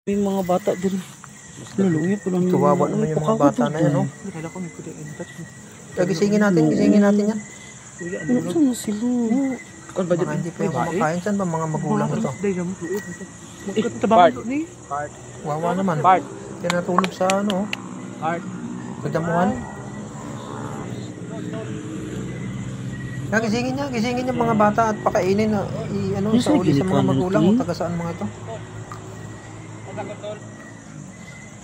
Yung mga bata din. Luluyo po lang. Kawawa naman yung mga bata na yan, no? Kala ko may kuda in touch. Gisingin natin yan. Saan na sila? Baka hindi pa yung kumakain. Saan ba mga magulang ito? Bart. Wawa naman. Bart. Tinatulog sa ano? Bart. Pagdamuhan. Gisingin yung mga bata at pakainin na sa uli sa mga magulang o taga saan mga ito.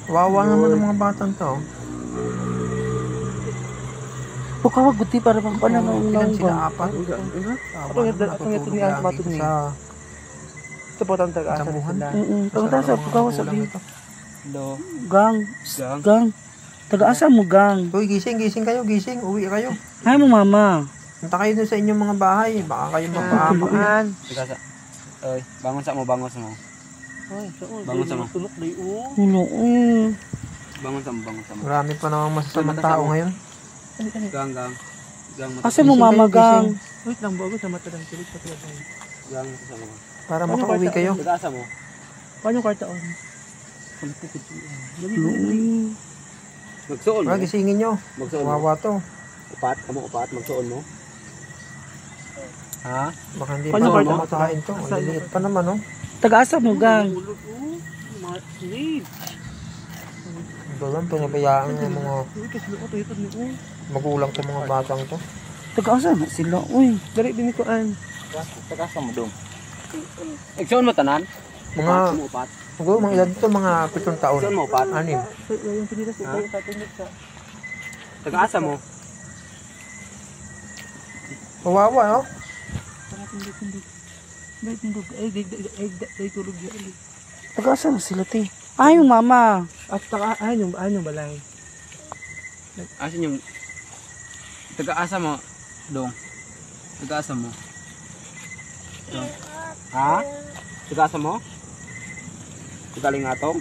Wawa naman ng mga batang to. Pukawag buti para bang pananaw Ilan sila? Apat? Atong ito niya ang matun niya. Ito po tang taga-asa sila. Pagkata sa pukawa sabi. Gang. Taga-asa mo gang. Uy, gising kayo. Uwi kayo. Ay mo mama. Punta kayo dun sa inyong mga bahay. Baka kayo mapahamak. Oy, bangon sa mo. Bangon sa mo. Tulok na yun. Bangon sa mo. Marami pa namang masasamang tao ngayon. Gang. Asa mo mama gang? Wait lang, bago sa mata ng tulog sa tulog. Gang sa mo. Para makauwi kayo. Taga-asa mo. Paano kwarta on? Magsuon mo. Gisingin nyo. Wawa to. Upat, magsuon mo. Ha? Baka hindi pa makain to. Maliliit pa naman, no? Taga-asa mo gang? Ito lang, pinabayaan ng mga magulang sa mga batang to. Taga-asa na sila. Uy, dari din ko an. Taga-asa mo dong. Magsuon mo tanan? Mga edad to, mga 7 taon. Magsuon mo upat. 6. Yung pinilas ito sa tinik sa. Taga-asa mo. Wawa, no? Ay, tulog yan. Taga-asa na sila, te. Ay, yung mama. At taka, ay, yung balay. Asan yung taga-asa mo dong? Taga-asa mo. Dong. Ha? Taga-asa mo? Taga-lingatong?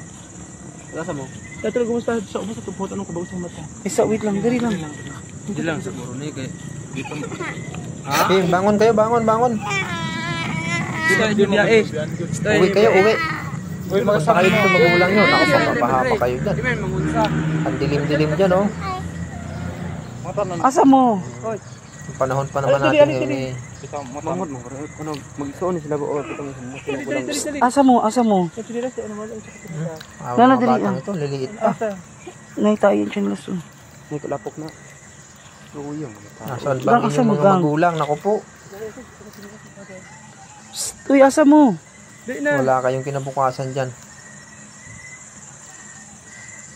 Taga-asa mo? Kaya talaga kumusta sa ubos at tupot anong kabaw sa mata. Isa, wait lang, dali lang. Hindi lang siguro na kay dito mo. Ha? Okay, bangon kayo, bangon. Uwi kayo. Punta kayo dito magulang nyo. Nakapapahapa kayo dyan. Ang dilim-dilim dyan, oh. Asa mo? Yung panahon pa naman natin eh. Mamot mo. Mag-isuon sila ko. Asa mo? Mga batang ito, liliit pa. Naitayo yung chinilas. May kalapok na. Luyong. Nasaan ba inyong mga magulang? Naku po. Uy, asa mo? Wala kayong kinabukasan dyan.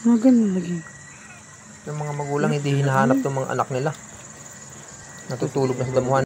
Mga ganun lagi. Yung mga magulang hindi hinahanap ng mga anak nila. Natutulog na sa damuhan.